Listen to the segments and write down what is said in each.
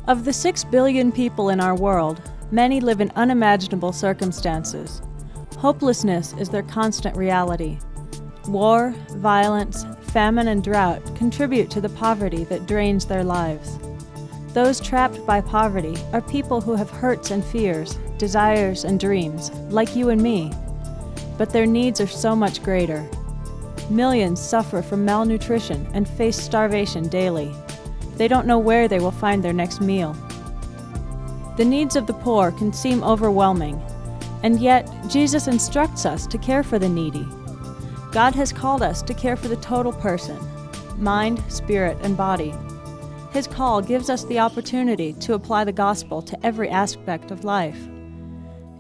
Of the 6 billion people in our world, many live in unimaginable circumstances. Hopelessness is their constant reality. War, violence, famine, and drought contribute to the poverty that drains their lives. Those trapped by poverty are people who have hurts and fears, desires and dreams, like you and me. But their needs are so much greater. Millions suffer from malnutrition and face starvation daily. They don't know where they will find their next meal. The needs of the poor can seem overwhelming, and yet Jesus instructs us to care for the needy. God has called us to care for the total person, mind, spirit, and body. His call gives us the opportunity to apply the gospel to every aspect of life.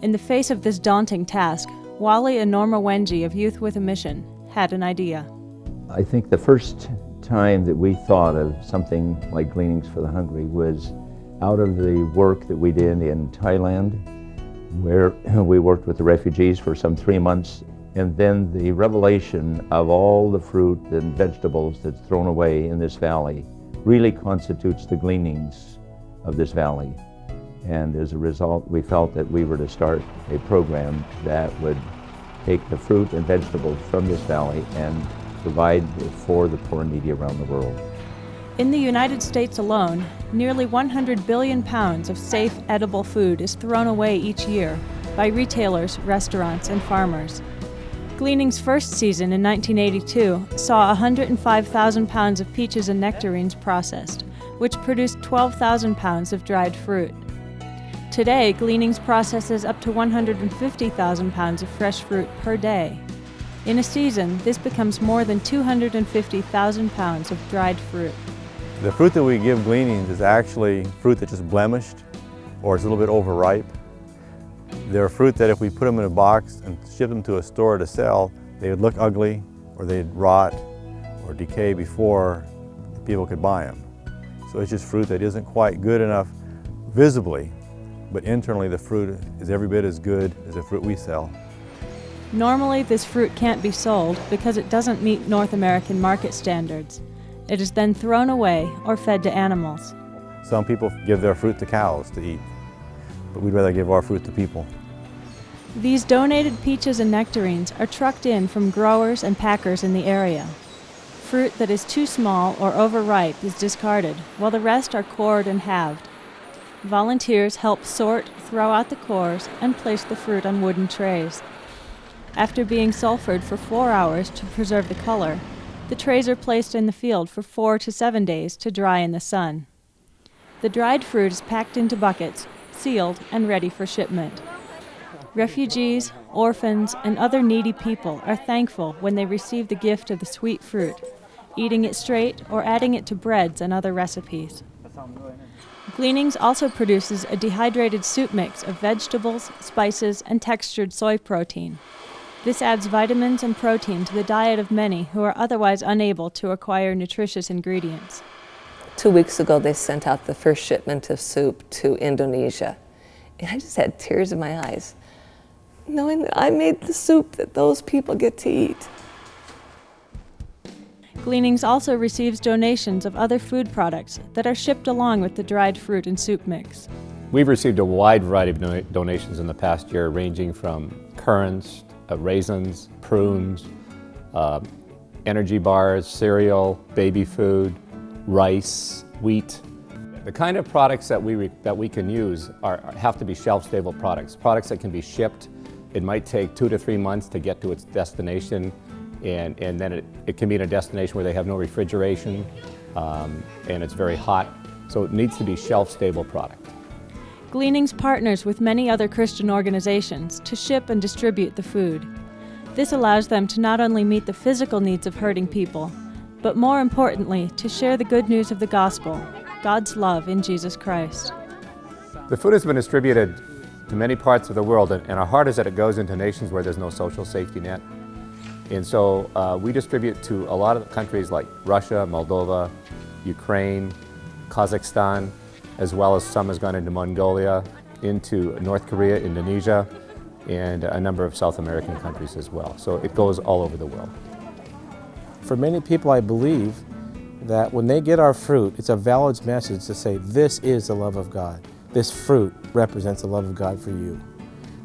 In the face of this daunting task, Wally and Norma Wengie of Youth with a Mission had an idea. I think the first time that we thought of something like Gleanings for the Hungry was out of the work that we did in Thailand, where we worked with the refugees for some 3 months, and then the revelation of all the fruit and vegetables that's thrown away in this valley really constitutes the gleanings of this valley. And as a result, we felt that we were to start a program that would take the fruit and vegetables from this valley and provide for the poor and needy around the world. In the United States alone, nearly 100 billion pounds of safe, edible food is thrown away each year by retailers, restaurants, and farmers. Gleanings' first season in 1982 saw 105,000 pounds of peaches and nectarines processed, which produced 12,000 pounds of dried fruit. Today, Gleanings processes up to 150,000 pounds of fresh fruit per day. In a season, this becomes more than 250,000 pounds of dried fruit. The fruit that we give Gleanings is actually fruit that's just blemished or it's a little bit overripe. They're fruit that if we put them in a box and ship them to a store to sell, they would look ugly or they'd rot or decay before people could buy them. So it's just fruit that isn't quite good enough visibly, but internally the fruit is every bit as good as the fruit we sell. Normally, this fruit can't be sold because it doesn't meet North American market standards. It is then thrown away or fed to animals. Some people give their fruit to cows to eat, but we'd rather give our fruit to people. These donated peaches and nectarines are trucked in from growers and packers in the area. Fruit that is too small or overripe is discarded, while the rest are cored and halved. Volunteers help sort, throw out the cores, and place the fruit on wooden trays. After being sulfured for 4 hours to preserve the color, the trays are placed in the field for 4 to 7 days to dry in the sun. The dried fruit is packed into buckets, sealed, and ready for shipment. Refugees, orphans, and other needy people are thankful when they receive the gift of the sweet fruit, eating it straight or adding it to breads and other recipes. Gleanings also produces a dehydrated soup mix of vegetables, spices, and textured soy protein. This adds vitamins and protein to the diet of many who are otherwise unable to acquire nutritious ingredients. 2 weeks ago, they sent out the first shipment of soup to Indonesia. And I just had tears in my eyes, knowing that I made the soup that those people get to eat. Gleanings also receives donations of other food products that are shipped along with the dried fruit and soup mix. We've received a wide variety of donations in the past year, ranging from currants, raisins, prunes, energy bars, cereal, baby food, rice, wheat. The kind of products that we can use have to be shelf-stable products that can be shipped. It might take 2 to 3 months to get to its destination, and then it can be in a destination where they have no refrigeration, and it's very hot, so it needs to be shelf-stable product. Gleanings partners with many other Christian organizations to ship and distribute the food. This allows them to not only meet the physical needs of hurting people, but more importantly, to share the good news of the gospel, God's love in Jesus Christ. The food has been distributed to many parts of the world, and our heart is that it goes into nations where there's no social safety net. And so we distribute to a lot of countries like Russia, Moldova, Ukraine, Kazakhstan, as well as some has gone into Mongolia, into North Korea, Indonesia, and a number of South American countries as well. So it goes all over the world. For many people, I believe, that when they get our fruit, it's a valid message to say, this is the love of God. This fruit represents the love of God for you.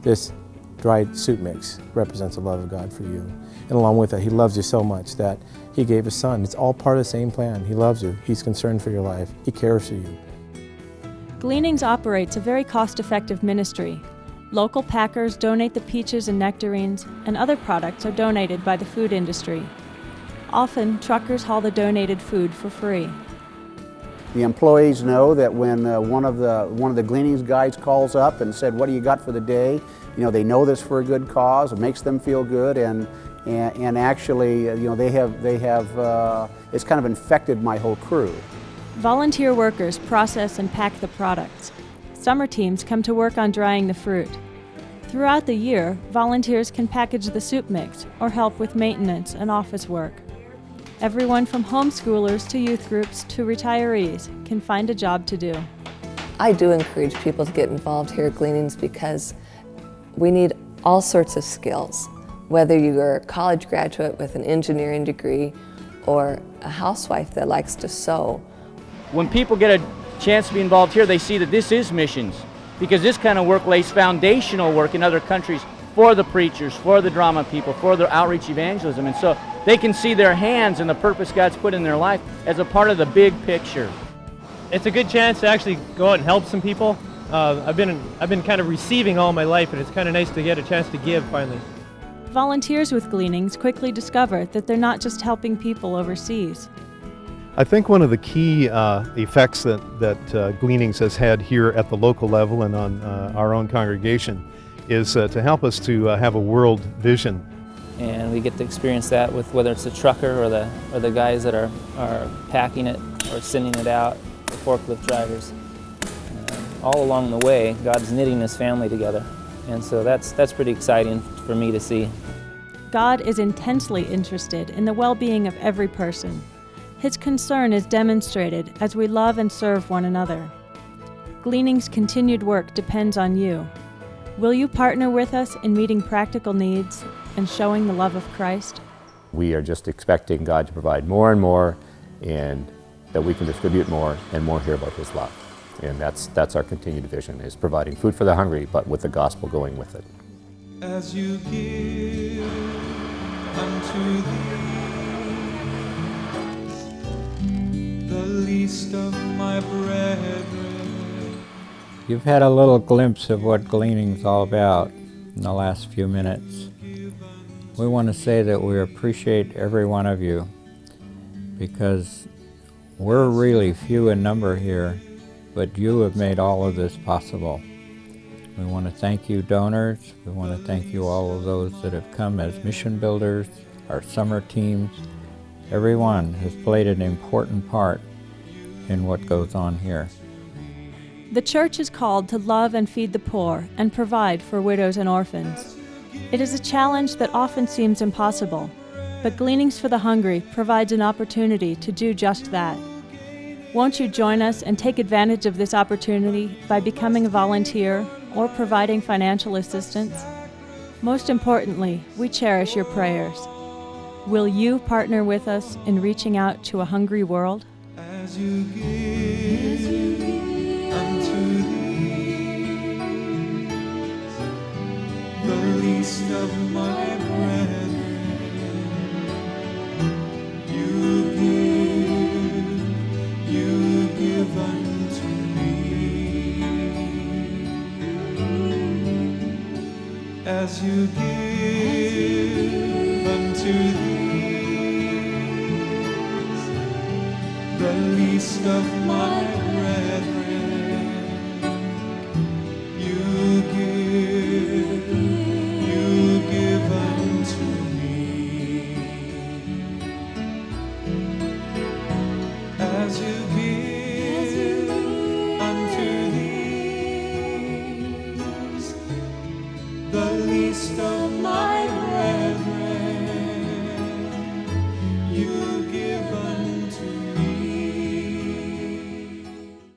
This dried soup mix represents the love of God for you. And along with that, He loves you so much that He gave His Son. It's all part of the same plan. He loves you. He's concerned for your life. He cares for you. Gleanings operates a very cost-effective ministry. Local packers donate the peaches and nectarines, and other products are donated by the food industry. Often, truckers haul the donated food for free. The employees know that when one of the Gleanings guys calls up and said, "What do you got for the day?" You know, they know this for a good cause. It makes them feel good, and actually, you know, they have it's kind of infected my whole crew. Volunteer workers process and pack the products. Summer teams come to work on drying the fruit. Throughout the year, volunteers can package the soup mix or help with maintenance and office work. Everyone from homeschoolers to youth groups to retirees can find a job to do. I do encourage people to get involved here at Gleanings because we need all sorts of skills. Whether you're a college graduate with an engineering degree or a housewife that likes to sew. When people get a chance to be involved here, they see that this is missions, because this kind of work lays foundational work in other countries for the preachers, for the drama people, for their outreach evangelism, and so they can see their hands and the purpose God's put in their life as a part of the big picture. It's a good chance to actually go out and help some people. I've been kind of receiving all my life, and it's kind of nice to get a chance to give finally. Volunteers with Gleanings quickly discover that they're not just helping people overseas. I think one of the key effects that Gleanings has had here at the local level and on our own congregation is to help us to have a world vision. And we get to experience that with whether it's the trucker or the guys that are packing it or sending it out, the forklift drivers. All along the way, God's knitting His family together. And so that's pretty exciting for me to see. God is intensely interested in the well-being of every person. His concern is demonstrated as we love and serve one another. Gleanings' continued work depends on you. Will you partner with us in meeting practical needs and showing the love of Christ? We are just expecting God to provide more and more, and that we can distribute more and more hear about His love. And that's our continued vision, is providing food for the hungry, but with the gospel going with it. As you give unto the least of my brethren. You've had a little glimpse of what Gleanings is all about in the last few minutes. We want to say that we appreciate every one of you, because we're really few in number here, but you have made all of this possible. We want to thank you, donors. We want to thank you, all of those that have come as mission builders, our summer teams. Everyone has played an important part in what goes on here. The church is called to love and feed the poor and provide for widows and orphans. It is a challenge that often seems impossible, but Gleanings for the Hungry provides an opportunity to do just that. Won't you join us and take advantage of this opportunity by becoming a volunteer or providing financial assistance? Most importantly, we cherish your prayers. Will you partner with us in reaching out to a hungry world? As you give unto the least of my brethren, you give unto me. As you give unto the least of my